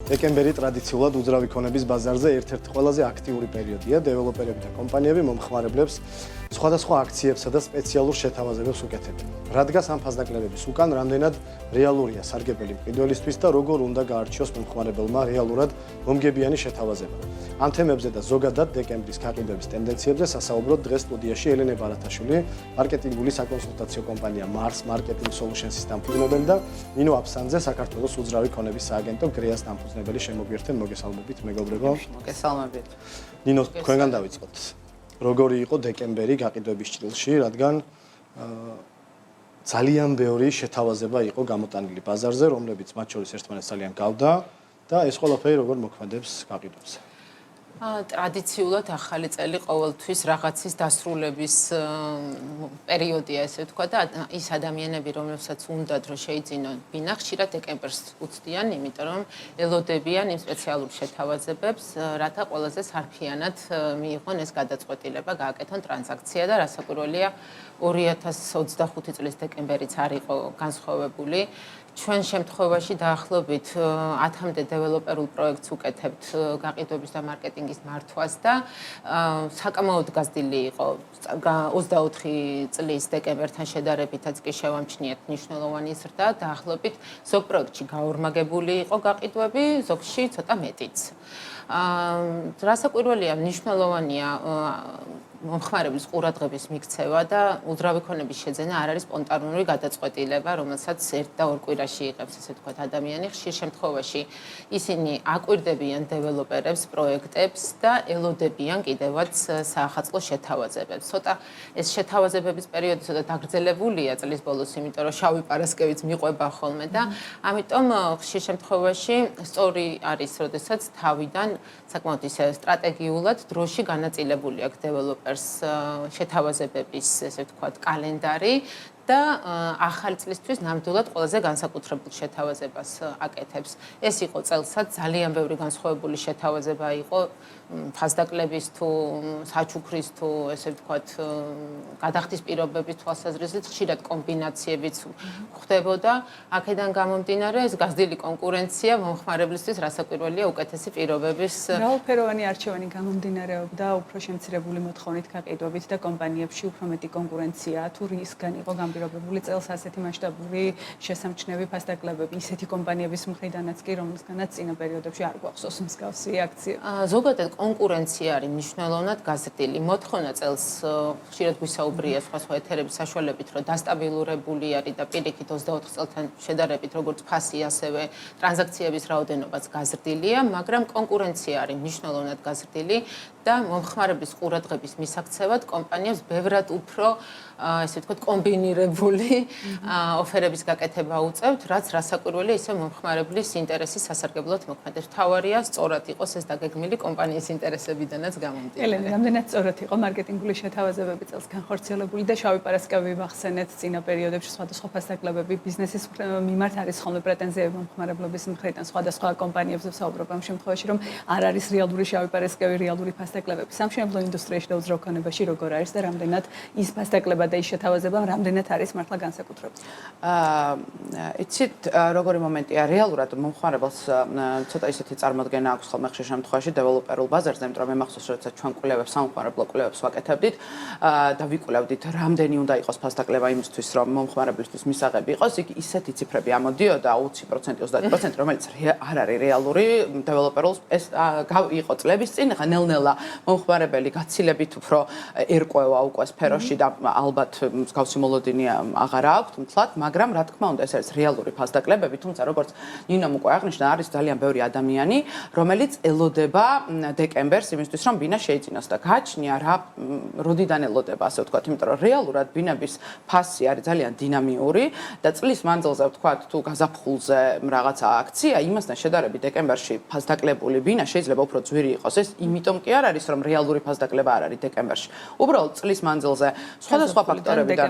დეკემბერი ტრადიციულად უძრავი ქონების ბაზარზე ერთ-ერთი ყველაზე აქტიური პერიოდია. დეველოპერები და კომპანიები მომხმარებლებს სხვადასხვა აქციებსა და სპეციალურ შეთავაზებებს უკეთებენ. რადგან ამ ფასდაკლებების უკან რამდენად რეალურია სარგებელი მყიდველისთვის და როგორ უნდა გაარჩიოს მომხმარებელმა რეალურად მომგებიანი შეთავაზება. ამ თემებზე და ზოგადად დეკემბრის გაყიდვების ტენდენციებზე სასაუბროთ დღეს სტუდიაში ელენე ბარათაშვილი, მარკეტინგული საკონსულტაციო კომპანია Mars Marketing Solutions-ის დამფუძნებელი და ნინო აფსანძე, საქართველოს უძრავი ქონების სააგენტო GREA-ს დამფუძნებელი შემოგვიერთენ. მოგესალმებით, მეგობრებო. მოგესალმებით. ნინო, თქვენგან დავიწყოთ. როგორი იყო დეკემბერი გაყიდვების ჭრილში, რადგან ძალიან ბევრი შეთავაზება იყო გამოტანილი ბაზარზე, რომლებიც მათ შორის ერთმანეთს ძალიან გავდა და ეს ყველაფერი როგორ მოქმედებს გაყიდვებზე. ტრადიციულად ახალი წელი ყოველთვის რაღაცის დასრულების პერიოდია, ესე ვთქვა და ის ადამიანები, რომლებსაც უნდათ რომ შეიძინონ ბინა, ხშირად დეკემბერს უცდიან, იმიტომ რომ ელოდებიან იმ სპეციალურ შეთავაზებებს, რათა ყველაზე სარფიანად მიიღონ ეს გადაწყვეტილება, გააკეთონ ტრანზაქცია და რასაკვირველია 2025 წლის დეკემბერიც არ იყო განსხვავებული. ჩვენ შემთხვევაში დაახლოებით 10-მდე დეველოპერულ პროექტს უკეთებთ გაყიდვების და მარკეტინგის მართვას და საკამაოდ გაზრდილი იყო 24 წლის დეკემბერთან შედარებითაც კი შევამჩნიეთ მნიშვნელოვანი ზრდა, დაახლოებით ზოგ პროექტში გაორმაგებული იყო გაყიდვები, ზოგში ცოტა მეტიც. რასაკვირველია, მნიშვნელოვანია მომხმარებლის ყურადღების მიქცევა და უძრავი ქონების შეძენა არ არის სპონტანური გადაწყვეტილება, რომელსაც ერთ და ორ კვირაში იღებს, ესე ვთქვათ, ადამიანი. ხშირ შემთხვევაში ისინი აკვირდებიან დეველოპერებს, პროექტებს და ელოდებიან კიდევაც საახალწლო შეთავაზებებს. ცოტა ეს შეთავაზებების პერიოდი ცოტა დაგრძელებულია წლის ბოლოს, იმიტომ რომ შავი პარასკევიც მიყვება ხოლმე და ამიტომ ხშირ შემთხვევაში სწორი არის, როდესაც თავიდან საკმაოდ ისე სტრატეგიულად დროში განაწილებული აქვს დეველოპერს შეთავაზებების, ესე ვთქვათ, კალენდარი და ახალი წლისთვის ნამდვილად ყველაზე განსაკუთრებულ შეთავაზებას აკეთებს. ეს იყო წელსაც ძალიან ბევრი განსხვავებული შეთავაზება იყო ფასდაკლების თუ საჩუქრის თუ ესე ვთქვათ გადახდის პირობების თვალსაზრისით ხშირად კომბინაციებიც ხდებოდა. აქედან გამომდინარე ეს გაზრდილი კონკურენცია მომხმარებლისთვის რასაკვირველია უკეთესი პირობების მრავალფეროვანი არჩევანი გამომდინარეობდა უფრო შემცირებული მოთხოვნით გაყიდვებით და კომპანიებში უფრო მეტი კონკურენცია თუ რისგან იყო გამბირობებული წელს ასეთი მასშტაბური შესამჩნევი ფასდაკლებები ისეთი კომპანიების მხრიდანაც კი რომელსგანაც წინა პერიოდებში არ გვახსოვს მსგავსი აქციები. ზოგადად კონკურენცია არის მნიშვნელოვნად გაზრდილი. მოთხოვნა წელს ხშირად გვისაუბრია სხვა ეთერების საშუალებით, რომ დასტაბილურებული არის და პირიქით 24 წელთან შედარებით როგორც ფასი, ასევე ტრანზაქციების რაოდენობაც გაზრდილია, მაგრამ კონკურენცია არის მნიშვნელოვნად გაზრდილი და მომხმარებლის ყურადღების მისაქცევად კომპანიებს ბევრად უფრო ესე ვთქვათ კომბინირებული ოფერების გაკეთება უწევთ, რაც რასაკვირველია ისე მომხმარებლის ინტერესის სასარგებლოდ მოქმედებს. თავარია სწორად იყოს ეს დაგეგმილი კომპანიის ინტერესებიდანაც გამომდინარე. ელენე, რამდენად სწორად იყო მარკეტინგული შეთავაზებები წელს განხორციელებული და შავი პარასკევი ვახსენეთ წინა პერიოდებში სხვადასხვა ფასდაკლებები ბიზნესის მიმართ არის ხოლმე პრეტენზიები მომხმარებლობის მხრიდან სხვადასხვა კომპანიებზე ვსაუბრობ ამ შემთხვევაში, რომ არ არის რეალური შავი პარასკევი, რეალური ფასდაკლებები. სამშენებლო ინდუსტრიაში და უძრავ ქონებაში როგორ არის და რამდენად ის ფასდაკლება და ის შეთავაზება რამდენად არის მართლა განსაკუთრებული. იცით, როგორი მომენტია რეალურად მომხმარებელს ცოტა ისეთი წარმოდგენა აქვს ხოლმე ხშირ შემთხვევაში დეველოპერულ ბაზარზე, იმიტომ რომ მე მახსოვს, როდესაც ჩვენ კვლევებს, სამომხმარებლო კვლევებს ვაკეთებდით და ვიკვლევდით, რამდენი უნდა იყოს ფასდაკლება იმისთვის, რომ მომხმარებლისთვის მისაღები იყოს, იქ ისეთი ციფრები ამოდიოდა 20%, 30%, რომელიც არ არის რეალური დეველოპერულს. ეს იყო წლების წინ, ხა ნელ-ნელა მომხმარებელი გაცილებით უფრო ერკვევა უკვე სფეროში და ალბათ მსგავსი მოლოდინი აღარ აქვს თუმცლად, მაგრამ რა თქმა უნდა ეს არის რეალური ფასდაკლებები, თუმცა როგორც ნინომ უკვე აღნიშნა, არის ძალიან ბევრი ადამიანი, რომელიც ელოდება დეკემბერს იმისთვის, რომ ბინა შეიძინოს და გააჩნია რა როდიდან ელოდება, ასე ვთქვათ, იმიტომ რომ რეალურად ბინების ფასი არის ძალიან დინამიური და წლის მანძილზე ვთქვათ, თუ გაზაფხულზე რაღაცა აქცია, იმასთან შედარებით დეკემბერში ფასდაკლებული ბინა შეიძლება უფრო ძვირი იყოს. ეს იმიტომ კი არ არის რომ რეალური ფასდაკლება არ არის დეკემბერში. უბრალოდ წლის მანძილზე სხვადასხვა ფაქტორებიდან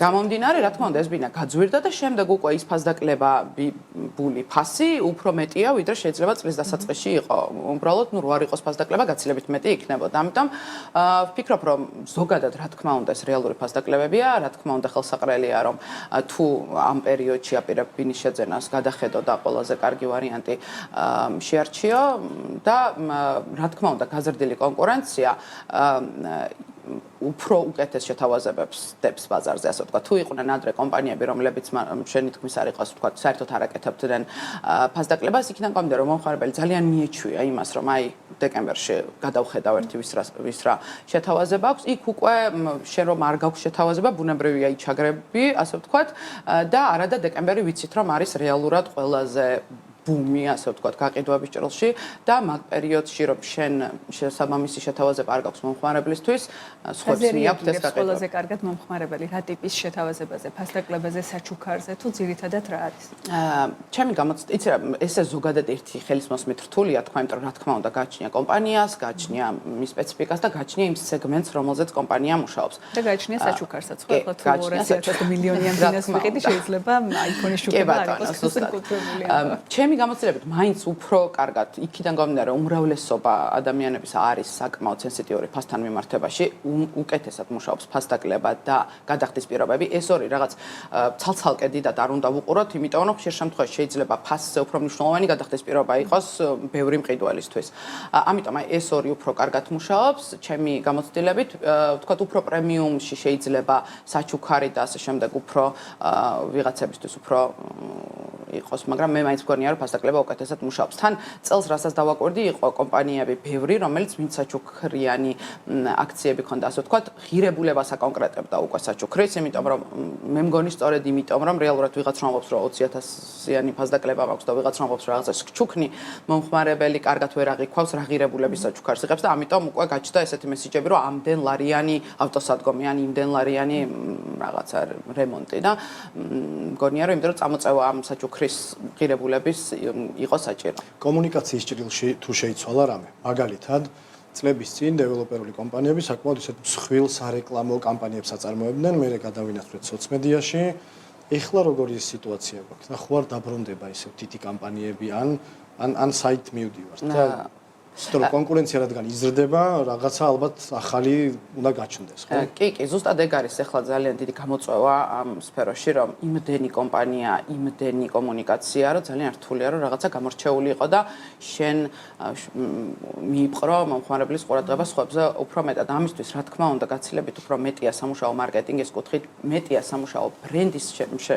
გამომდინარე, რა თქმა უნდა, ეს ბინა გაძვირდა და შემდეგ უკვე ის ფასდაკლებებული ფასი უფრო მეტია, ვიდრე შეიძლება წლის დასაწყისში იყო. უბრალოდ ნუ რო არ იყოს ფასდაკლება, გაცილებით მეტი იქნებოდა. ამიტომ ვფიქრობ, რომ ზოგადად რა თქმა უნდა ეს რეალური ფასდაკლებებია, რა თქმა უნდა ხელსაყრელია, რომ თუ ამ პერიოდში აპირებ ბინის შეძენას გადახედო და ყველაზე კარგი ვარიანტი შეარჩიო და რა თქმა უნდა გაზრდილი კონკურენცია უფრო უკეთეს შეთავაზებებს დებს ბაზარზე, ასე ვთქვათ. თუ იყვნენ ადრე კომპანიები, რომლებიც შენი თქმის არ იყოს, ვთქვათ, საერთოდ არ აკეთებდნენ ფასდაკლებას, იქიდან გამომდინარე, რომ მომხმარებელი ძალიან მიეჩვია იმას, რომ აი დეკემბერში გადავხედავ ერთი ვის რა შეთავაზება აქვს, იქ უკვე შენ რომ არ გაქვს შეთავაზება, ბუნებრივია იჩაგრები, ასე ვთქვათ, და არადა დეკემბერი ვიცით, რომ არის რეალურად ყველაზე ბუმი, ასე ვთქვათ, გაყიდვების ჭრილში და მაგ პერიოდში რომ შენ შესაბამისი შეთავაზება არ გაქვს მომხმარებლისთვის, სხვებს მიაქვთ ეს გაყიდვა. ყველაზე კარგად მომხმარებელი რა ტიპის შეთავაზებაზე, ფასდაკლებაზე, საჩუქარზე თუ ძირითადად რა არის? ჩემი გამოცდა, იცი რა, ესე ზოგადად ერთი ხელისმოსმით რთულია თქვა, იმიტომ რომ რა თქმა უნდა გაჩნია კომპანიას, გაჩნია მის სპეციფიკას და გაჩნია იმ სეგმენტს, რომელზეც კომპანია მუშაობს. და გაჩნია საჩუქარსაც, ხო, ახლა თუ 200 მილიონიან ბიზნეს ვიყიდი, შეიძლება აიფონის ჩუქება არ იყოს განკუთვნილი. ჩემი გამოცდილებით მაინც უფრო კარგად იქიდან გამომდინარე უმრავლესობა ადამიანების არის საკმაოდ სენსიტიური ფასთან მიმართებაში, უკეთესად მუშაობს ფასდაკლება და გადახდის პირობები. ეს ორი რაღაც ცალ-ცალკე დიდად არ უნდა ვუყუროთ, იმიტომ რომ ხშირ შემთხვევაში შეიძლება ფასზე უფრო მნიშვნელოვანი გადახდის პირობა იყოს ბევრი მყიდველისთვის. ამიტომ აი ეს ორი უფრო კარგად მუშაობს, ჩემი გამოცდილებით, ვთქვათ, უფრო პრემიუმში შეიძლება საჩუქარი და ასე შემდეგ უფრო ვიღაცებისთვის უფრო იყოს, მაგრამ მე მაინც მგონია რომ ფასდაკლება უკეთესად მუშაობს. თან წელს რასაც დავაკვირდი, იყო კომპანიები ბევრი, რომელიც ვინც საჩუქრიანი აქციები ქონდა, ასე ვთქვათ, ღირებულებას აკონკრეტებდა უკვე საჩუქრის, იმიტომ რომ მე მგონი სწორედ იმიტომ რომ რეალურად ვიღაც რომ ამბობს რომ 20,000-იანი ფასდაკლება მაქვს და ვიღაც რომ ამბობს რომ რაღაცა ჩუქნი მომხმარებელი კარგად ვერ აღიქვავს რა ღირებულების საჩუქარს იღებს და ამიტომ უკვე გაჩნდა ესეთი მესიჯები რომ ამდენ ლარიანი ავტოსადგომი ან იმდენ ლარიანი რაღაცა რემონტი და მგონია რომ იმიტომ რომ წამოწევა ამ საჩუქრის ღირებულების იყო საჭირო. კომუნიკაციის ჭრილში თუ შეიცვალა რამე, მაგალითად წლების წინ დეველოპერული კომპანიები საკმაოდ ისეთ მსხვილ სარეკლამო კამპანიებს აწარმოებდნენ, მე გადავინაცვლეთ სოციმედიაში. ეხლა როგორი სიტუაცია გვაქვს? და ხო არ დაბრუნდება ისე თითი კამპანიები ან საით მივდივართ და სწორედ კონკურენცია რადგან იზრდება, რაღაცა ალბათ ახალი უნდა გაჩნდეს, ხო? კი, ზუსტად ეგ არის ახლა ძალიან დიდი გამოწვევა ამ სფეროში, რომ იმდენი კომპანია, იმდენი კომუნიკაცია, რომ ძალიან რთულია, რომ რაღაცა გამორჩეული იყო და შენ მიიპყრო მომხმარებლის ყურადღება სხვებზე უფრო მეტად. ამისთვის, რა თქმა უნდა, გაცილებით უფრო მეტია სამუშაო მარკეტინგის კუთხით, მეტია სამუშაო ბრენდის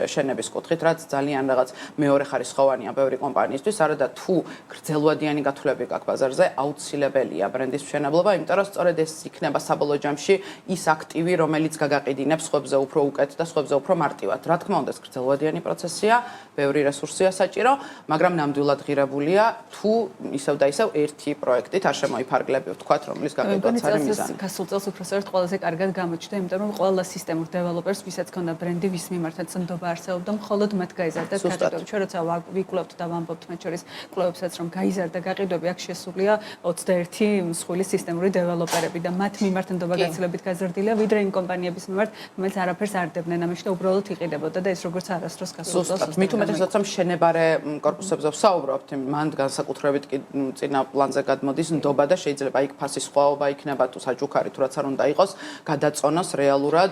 შენების კუთხით, რაც ძალიან რაღაც მეორეხარისხოვანია ბევრი კომპანიისთვის, არადა თუ გრძელვადიანი გათვლები გაქვს ბაზარზე, აუცილებელია ბრენდის მშენებლობა, იმიტომ რომ სწორედ ეს იქნება საბოლოო ჯამში ის აქტივი, რომელიც გაგაყიდინებს სხვებზე უფრო უკეთ და სხვებზე უფრო მარტივად. რა თქმა უნდა, ეს გრძელვადიანი პროცესია, ბევრი რესურსია საჭირო, მაგრამ ნამდვილად ღირებულია, თუ ისევ და ისევ ერთი პროექტით არ შემოიფარგლები, ვთქვათ, რომლის გაყიდვაც არის მიზანი. გასულ წელს უფრო სწორად ყველაზე კარგად გამოჩნდა, იმიტომ რომ ყველა სისტემურ დეველოპერს, ვისაც ქონდა ბრენდი, ვის მიმართაც ნდობა არსებობდა, მხოლოდ მათ გაიზარდა გაყიდვები. ჩვენ როცა ვიკვლევთ და ვამბობთ მათ შორის კვლევებსაც, რომ გაიზარდა გაყიდვები, აქ შესულია 21 მსხვილი სისტემური დეველოპერები და მათ მიმართ ნდობა გაცილებით გაზრდილია, ვიდრე იმ კომპანიების მიმართ, რომელიც არაფერს არ დებდნენ ამაში და უბრალოდ იყიდებოდა და ეს როგორც არასდროს გასულ წელს. მით უმეტესად შემენებარე კორპუსებზე ვსაუბრობთ, მან განსაკუთრებით კი წინა პლანზე გადმოდის ნდობა და შეიძლება იქ ფასის ხვაობა იქნება თუ საჩუქარი თუ რაც არ უნდა იყოს, გადაწონოს რეალურად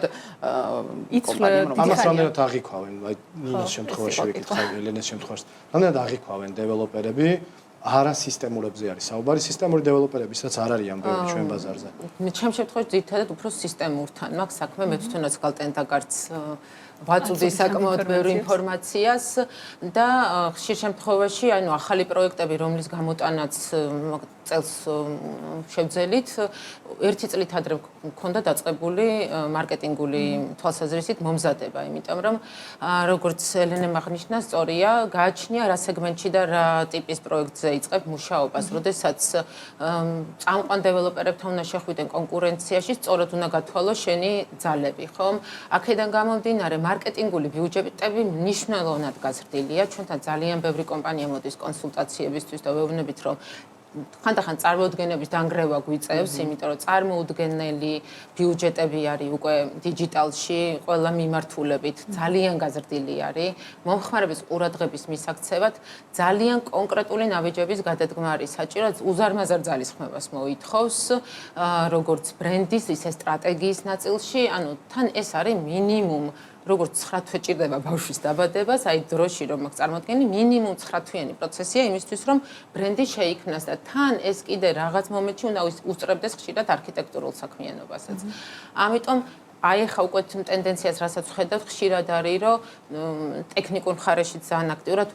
იცვლება. ამას რამდენად აღიქვავენ, აი ნინოს შემთხვევაში ვიკითხავ, ელენეს შემთხვევაში. რამდენად აღიქვავენ დეველოპერები? არა სისტემურებზე არის საუბარი, სისტემური დეველოპერებისაც არ არის ამბები ჩვენ ბაზარზე. ჩემ შემთხვევაში ძირითადად უფრო სისტემურთან მაქვს საქმე, მე თვითონაც გალტენდაგარც ვაწუდი საკმაოდ ბევრი ინფორმაციას და ხშირ შემთხვევაში, ანუ ახალი პროექტები, რომლის გამოტანაც წელს შევძელით, ერთი წლით ადრე მქონდა დაწყებული მარკეტინგული თვალსაზრისით მომზადება, იმიტომ რომ როგორც ელენემ აღნიშნა, სწორია, გააჩნია რა სეგმენტში და რა ტიპის პროექტზე იწყებ მუშაობას, როდესაც წამყვან დეველოპერებთან უნდა შეხვიდენ კონკურენციაში, სწორად უნდა გათვალო შენი ძალები, ხომ? აქედან გამომდინარე, მარკეტინგული ბიუჯეტები მნიშვნელოვნად გაზრდილია. ჩვენთან ძალიან ბევრი კომპანია მოდის კონსულტაციებისთვის და ვეუბნებით, რომ ხანდახან წარმოუდგენობის დანგრევა გვიწევს, იმიტომ რომ წარმოუდგენელი ბიუჯეტები არის უკვე დიჯიტალში, ყველა მიმართულებით ძალიან გაზრდილი არის. მომხმარების ყურადღების მისაქცევად ძალიან კონკრეტული ნაბიჯების გადადგმა არის საჭირო, უზარმაზარ ძალისხმევას მოითხოვს, როგორც ბრენდის, ისე სტრატეგიის ნაწილში, ანუ თან ეს არის მინიმუმ როგორც 9 თვე ჭირდება ბავშვის დაბადებას, აი დროში რომ აქვს წარმოქმნილი მინიმუმ 9 თვიანი პროცესია იმისთვის, რომ ბრენდი შეიქმნას და თან ეს კიდე რაღაც მომენტში უნდა უსწრებდეს ხშირად არქიტექტურულ საქმიანობასაც. ამიტომ აი ახლა უკვე ტენდენციას რასაც ვხედავ, ხშირად არის, რომ ტექნიკურ მხარეში ძალიან აქტიურად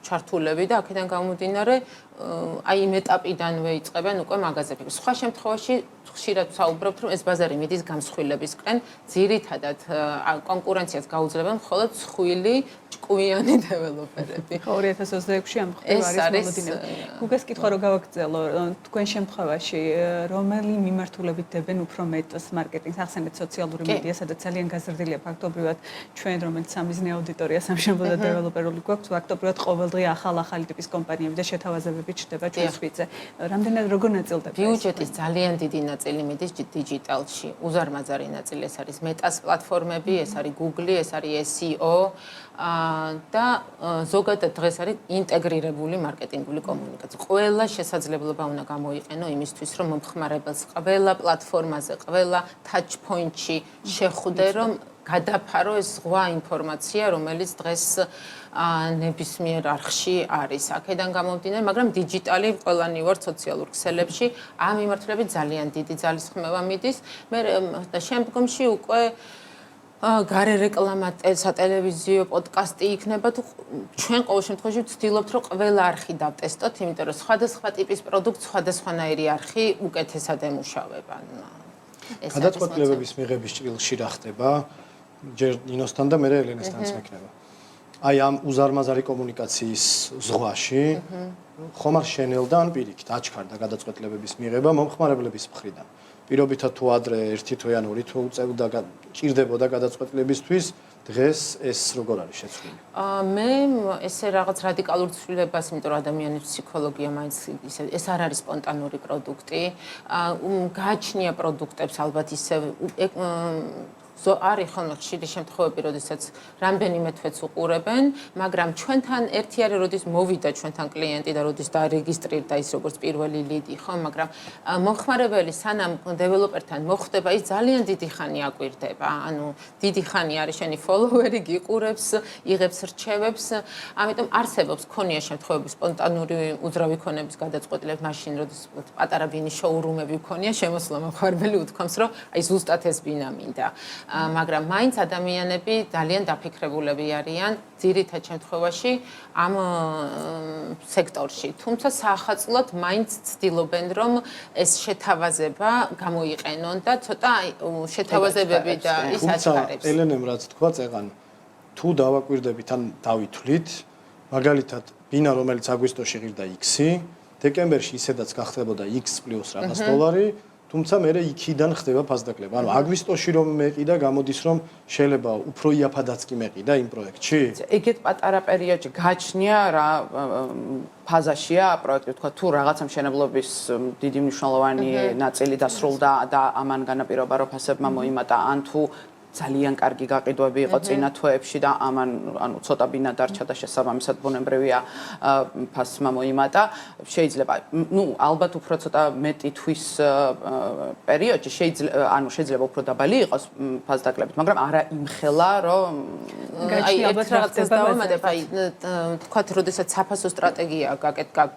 ჩართულები და აქედან გამომდინარე აი იმ ეტაპიდანვე იწყებენ უკვე მაღაზიები. სხვა შემთხვევაში ხშირად ვსაუბრობთ, რომ ეს ბაზარი მიდის გამსხვილებისკენ, ძირითადად კონკურენციას გაუძლებენ მხოლოდ მსხვილი ჭკვიანი დეველოპერები. 2026-ში ამ ხდება არის მოლოდინები. გუგას კითხვა რომ გავაგრძელო, თქვენ შემთხვევაში რომელი მიმართულებით დებენ უფრო მეტს მარკეტინგს, ახსენეთ სოციალური მედია, სადაც ძალიან გაზრდილია ფაქტობრივად ჩვენ, რომელიც სამიზნე აუდიტორია სამშობლო და დეველოპერული გვაქვს, ფაქტობრივად ყოველდღე ახალი ტიპის კომპანიები და შეთავაზებები ჩდება ჩვენს ფიცზე. რამდენად როგორ ნაწილდება? ბიუჯეტის ძალიან დიდი ნაწილი მიდის დიჯიტალში. უზარმაზარი ნაწილი ეს არის მეტას პლატფორმები, ეს არის Google, ეს არის SEO და ზოგადად დღეს არის ინტეგრირებული მარკეტინგული კომუნიკაცია. ყველა შესაძლებლობა უნდა გამოიყენო იმისთვის, რომ მომხმარებელს ყველა პლატფორმაზე, ყველა touch point-ში შეხვდე, რომ გადაფარო ეს ზღვა ინფორმაცია, რომელიც დღეს ნებისმიერ არხში არის. აქედან გამომდინარე, მაგრამ დიჯიტალი ყველანი ვართ სოციალურ ქსელებში, ამ მიმართულებით ძალიან დიდი ძალისხმევა მიდის. მე და შემდგომში უკვე გარე რეკლამა, სატელევიზიო, პოდკასტი იქნება თუ ჩვენ ყოველ შემთხვევაში ვცდილობთ, რომ ყველა არხი დავტესტოთ, იმიტომ რომ სხვადასხვა ტიპის პროდუქტ სხვადასხვანაირი არხი უკეთესად ემუშავება. გადაწყვეტილებების მიღების ჭრილში რა ხდება? ჯერ ნინოსთან და მე ელენესთანაც მექნება. აი ამ უზარმაზარი კომუნიკაციის ზღვაში ხომ არ შენელდა ან პირიქით აჩქარდა გადაწყვეტილებების მიღება მომხმარებლების მხრიდან. პირობითად თუ ადრე 1 თვე ან 2 თვე უწევდა ჭირდებოდა გადაწყვეტილებისთვის, დღეს ეს როგორ არის შეცვლილი? მე ესე რაღაც რადიკალურ ცვლილებას, იმიტომ რომ ადამიანის ფსიქოლოგია მაინც ეს არ არის სპონტანური პროდუქტი. გააჩნია პროდუქტებს ალბათ ისე არის ხოლმე ხშირი შემთხვევები, როდესაც რამდენიმე თვეც უყურებენ, მაგრამ ჩვენთან ერთი არის, როდის მოვიდა ჩვენთან კლიენტი და როდის დარეგისტრირდა ის როგორც პირველი ლიდი, ხო, მაგრამ მომხმარებელი სანამ დეველოპერთან მოხვდება, ის ძალიან დიდი ხანი აკვირდება. ანუ დიდი ხანი არის შენი ფოლოვერი, გიყურებს, იღებს რჩევებს, ამიტომ არსებობს ქონია შემთხვევები სპონტანური უძრავი ქონების გადაწყვეტილება, მაშინ როდის პატარა ბინის შოურუმები ქონია, შემოსვლა მომხმარებელი უთქვამს, რომ აი ზუსტად ეს ბინა მინდა. მაგრამ მაინც ადამიანები ძალიან დაფიქრებულები არიან ძირითად შემთხვევაში ამ სექტორში. თუმცა საახალწლოდ მაინც ცდილობენ, რომ ეს შეთავაზება გამოიყენონ და ცოტა შეთავაზებები და ის აჩქარებს. თუმცა ელენემ რაც თქვა წეღან, თუ დავაკვირდებით ან დავითვლით, მაგალითად ბინა რომელიც აგვისტოში ღირდა X-ი, დეკემბერში ისედაც გახდებოდა X პლუს რაღაც $, თუმცა მე იქიდან ხდება ფასდაკლება. ანუ აგვისტოში რომ მეყიდა, გამოდის რომ შეიძლება უფრო იაფადაც კი მეყიდა იმ პროექტში. ეგეთ პატარა პერიოდში გაჩნია რა ფაზაშია პროექტი, თქვა თუ რაღაცა მშენებლობის დიდი მნიშვნელოვანი ნაწილი დასრულდა და ამან განაპირობა რომ ფასებმა მოიმატა, ან თუ ძალიან კარგი გაყიდვები იყო წინა თვეებში და ამან ანუ ცოტა ბინა დარჩა და შესაბამისად ბუნებრივია ფასმა მოიმატა. შეიძლება, ალბათ უფრო ცოტა მეტი თვის პერიოდში შეიძლება უფრო დაბალი იყოს ფასდაკლებით, მაგრამ არა იმხელა, რომ აი ერთ რაღაცას დავამატებ, აი თქვათ, როდესაც საფასო სტრატეგია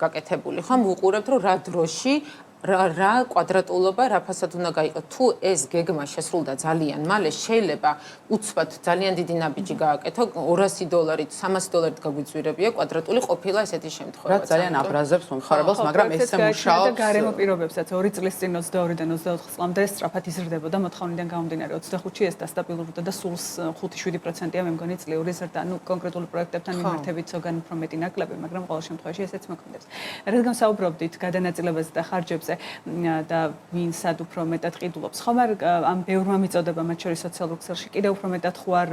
გაკეთებული, ხომ ვუყურებთ, რომ რა დროში რა კვადრატულობა რა ფასად უნდა გაიყო. თუ ეს გეგმა შესრულდა ძალიან მალე, შეიძლება უცბად ძალიან დიდი ნაბიჯი გააკეთო, $200, $300 გაგვიწვირებია კვადრატული ყოფილა ესეთი შემთხვევა. რა ძალიან აბრაზებს მომხმარებელს, მაგრამ ესე მუშაობს და გარემო პირობებსაც 2 წლის წინ 22-დან 24 წლამდე სწრაფად იზრდებოდა მოთხოვნიდან გამომდინარე 25-ში ეს დასტაბილურდა და სულ 5-7%-ია მე მგონი წლიური ზრდა. ანუ კონკრეტულ პროექტებთან მიმართებით ზოგან უფრო მეტი ნაკლები, მაგრამ ყოველ შემთხვევაში ესეც მოქმედებს. რადგან საუბრობდით გადანაწილებაზე და ხარჯებზე, პროდუქტებზე და ვინ სად უფრო მეტად ყიდულობს. ხომ არ ამ ბევრმა მიწოდება მათ შორის სოციალურ ქსელში კიდევ უფრო მეტად ხო არ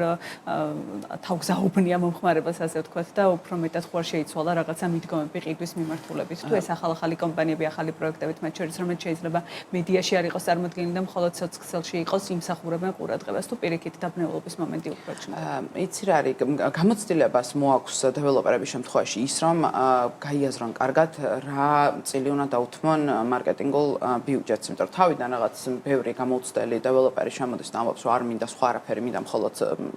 თავგზაუბნია მომხმარებელს ასე ვთქვათ და უფრო მეტად ხო არ შეიცვალა რაღაცა მიდგომები ყიდვის მიმართულებით. თუ ეს ახალი კომპანიები, ახალი პროექტებით მათ შორის რომელიც შეიძლება მედიაში არ იყოს წარმოდგენილი და მხოლოდ სოციალში იყოს იმსახურებენ ყურადღებას თუ პირიქით დაბნეულობის მომენტი უფრო ჩნდება. იცი რა არის გამოცდილებას მოაქვს დეველოპერების შემთხვევაში ის რომ გაიაზრონ კარგად რა წილი უნდა დაუთმონ მარკეტინგულ ბიუჯეტს, იმიტომ რომ თავიდან რაღაც ბევრი გამოცდელი დეველოპერი შემოდის და ამბობს რომ არ მინდა სხვა არაფერი, მინდა მხოლოდ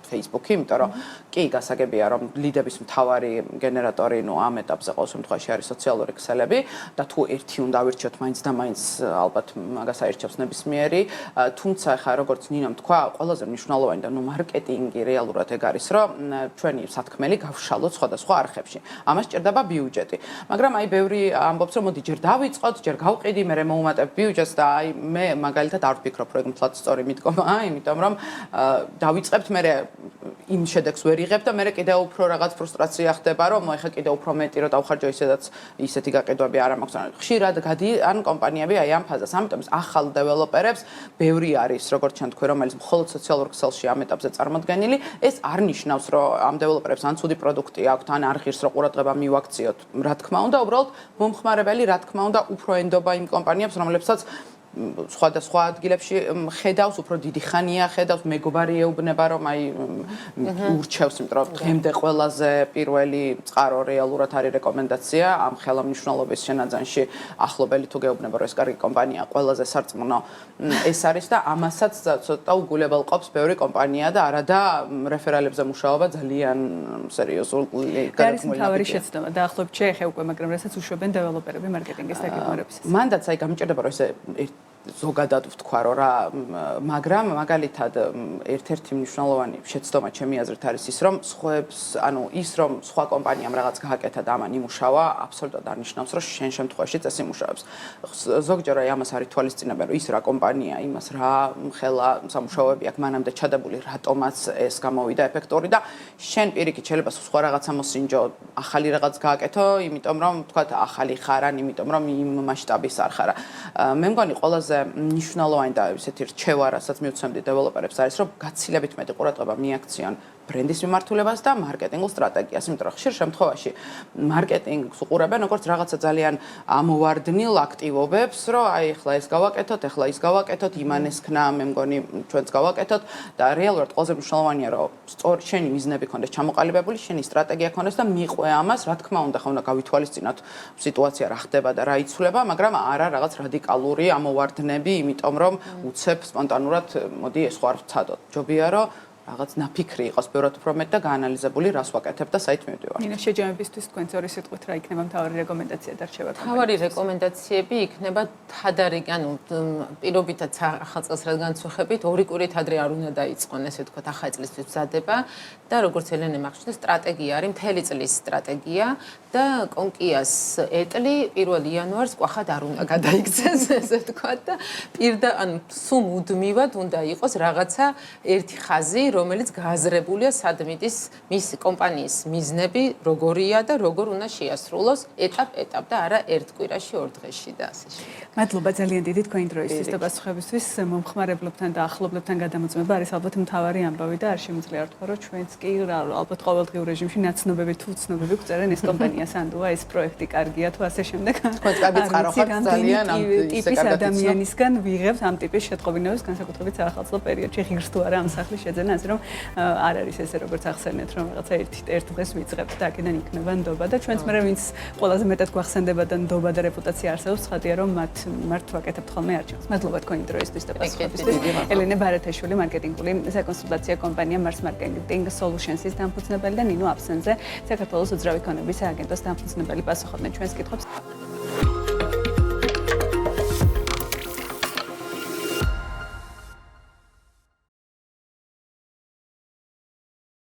Facebook-ი, იმიტომ რომ კი გასაგებია რომ ლიდების მთავარი გენერატორი ამ ეტაპზე ყოველ შემთხვევაში არის სოციალური ქსელები და თუ ერთი უნდა ავირჩიოთ მაინც და მაინც ალბათ მაგას აირჩევს ნებისმიერი, თუმცა ხა როგორც ნინომ თქვა, ყველაზე მნიშვნელოვანი და მარკეტინგი რეალურად ეგ არის, რომ ჩვენი სათქმელი გავშალოთ სხვადასხვა არხებში. ამას ჭირდება ბიუჯეტი. მაგრამ აი ბევრი ამბობს რომ მოდი ჯერ დავიწყოთ, ჯერ გავყიდი, მერე მოვუმატებ ბიუჯეტს და აი მე მაგალითად არ ვფიქრობ რომ მთლად სწორი მიდგომაა, იმიტომ რომ დავიწყებთ, მერე იმ შედეგს ვერ იღებ და მერე კიდევ უფრო რაღაც ფრუსტრაცია ხდება, რომ ეხა კიდევ უფრო მეტი რომ დავხარჯო ისედაც ისეთი გაყიდვები არ მაქვს. ხშირად გადიან კომპანიები აი ამ ფაზას. ამიტომ ახალ დეველოპერებს ბევრი არის, როგორც ჩვენ თქვი, რომელიც მხოლოდ სოციალურ ქსელში ამ ეტაპზე წარმოდგენილი. ეს არ ნიშნავს, რომ ამ დეველოპერებს ან ცუდი პროდუქტი აქვთ, ან არ ღირს რომ ყურადღება მივაქციოთ. რა თქმა უნდა, უბრალოდ მომხმარებელი რა თქმა უნდა უფრო ენდობა იმ კომპანიებს, რომლებსაც სხვადასხვა ადგილებში ხედავს, უფრო დიდი ხანია ხედავს, მეგობარი ეუბნება, რომ აი ურჩევს, იმიტომ რომ დღემდე ყველაზე პირველი წყარო რეალურად არის რეკომენდაცია ამ ხელმძღვანელობის შენაძანში ახლობელი თუ გეუბნება, რომ ეს კარგი კომპანია, ყველაზე სარწმუნო ეს არის და ამასაც ცოტა უგულებელყოფს ბევრი კომპანია და არადა რეფერალებზე მუშაობა ძალიან სერიოზული გადაწყვეტილება. მთავარი შეცდომა დაახლოებით შეეხება უკვე, მაგრამ რასაც უშვებენ დეველოპერები მარკეტინგის დაგეგმარებისას. მანდაც აი გამჭირდება, რომ ესე ზოგადად ვთქვა რომ რა, მაგრამ მაგალითად ერთ-ერთი მნიშვნელოვანი შეცდომა ჩემი აზრით არის ის, რომ სხვებს, ანუ ის რომ სხვა კომპანიამ რაღაც გააკეთა და ამან იმუშავა, აბსოლუტურად არ ნიშნავს, რომ შენ შემთხვევაშიც ეს იმუშავებს. ზოგჯერ აი ამას არ ითვალისწინებენ, რომ ის რა კომპანია, იმას რა ხელა სამუშაოები აქვს მანამდე ჩადებული, რატომაც ეს გამოვიდა ეფექტური და შენ პირიქით შეიძლება სხვა რაღაცა მოსინჯო, ახალი რაღაც გააკეთო, იმიტომ რომ თქვა ახალი ხარ, ან იმიტომ რომ იმ მასშტაბის არ ხარ. მე მგონი ყველაზე მნიშვნელოვანი და ესეთი რჩევა, რასაც მივცემდი დეველოპერებს არის, რომ გაცილებით მეტი ყურადღება მიაქციონ ბრენდის მიმართულებას და მარკეტინგულ სტრატეგიას, იმიტომ რომ ხშირ შემთხვევაში მარკეტინგს უყურებენ როგორც რაღაცა ძალიან ამოვარდნილ აქტივობებს, რომ აი ახლა ეს გავაკეთოთ, ახლა ის გავაკეთოთ, იმანესქნა, მე მგონი ჩვენც გავაკეთოთ და რეალურად ყველაზე მნიშვნელოვანია, რომ სწორი შენი მიზნები ქონდეს ჩამოყალიბებული, შენი სტრატეგია ქონდეს და მიყვე ამას, რა თქმა უნდა, ხომ უნდა გავითვალისწინოთ სიტუაცია რა ხდება და რა იცვლება, მაგრამ არა რაღაც რადიკალური ამოვარდნები, იმიტომ რომ უცებ სპონტანურად მოდი ეს ხარ ვცადოთ. ჯობია რომ რაღაც ნაფიქრი იყოს ბევრად უფრო მეტ და გაანალიზებული რას ვაკეთებ და საით მივდივარ. ნინა შეჯამებისთვის თქვენც ორი სიტყვით რა იქნება მთავარი რეკომენდაცია და რჩევა? მთავარი რეკომენდაციები იქნება თადარი, ანუ პირობითაც ახალწელს რადგან ვხებით, ორი კვირით ადრე არ უნდა დაიწყონ, ესე ვთქვათ, ახალი წლისთვის მზადება და როგორც ელენე მახსოვს, სტრატეგია არის მთელი წლის სტრატეგია და კონკიას ეტლი 1 იანვარს ყვახად არ უნდა გადაიქცეს, ესე ვთქვათ და ანუ სულ მუდმივად უნდა იყოს რაღაცა ერთი ხაზი, რომელიც გააზრებულია სადმიდის მის კომპანიის მიზნები როგორია და როგორ უნდა შეასრულოს ეტაპ-ეტაპ და არა ერთ კვირაში, ორ დღეში და ასე შემდეგ. მადლობა ძალიან დიდი თქვენი დროისთვის და პასუხებისთვის. მომხმარებლებთან და ახლობლებთან გადამოწმება არის ალბათ მთავარი ამბავი და არ შემიძლია ვთქვა, რომ ჩვენც კი ალბათ ყოველდღიურ რეჟიმში ნაცნობები თუ ცნობები გვწერენ ეს კომპანია სანდუა, ეს პროექტი კარგია თუ ასე შემდეგ. თქვენ კარგი წყარო ხართ ძალიან ამ ტიპის ადამიანისგან ვიღებთ ამ ტიპის შეტყობინებას განსაკუთრებით ახალწლო პერიოდში ღირს თუ არა ამ სახლის შეძენა, ასე რომ არ არის ესე როგორც ახსენეთ, რომ რაღაცა ერთ დღეს ვიწყებთ და აქედან იქნება ნდობა და ჩვენც მე ვინც ყველაზე მეტად გვახსენდება და ნდობა და რეპუტაცია არსებობს, ცხადია რომ მათ ვაკეთებთ ხოლმე არჩევანს. მადლობა თქვენი დროისთვის და პასუხებისთვის. ელენე ბარათაშვილი, მარკეტინგული საკონსულტაციო კომპანია Mars Marketing Solutions-ის დამფუძნებელი და ნინო აფსენზე, საქართველოს უძრავი ქონების სააგენტოს დამფუძნებელი პასუხობდნენ ჩვენს კითხვებს.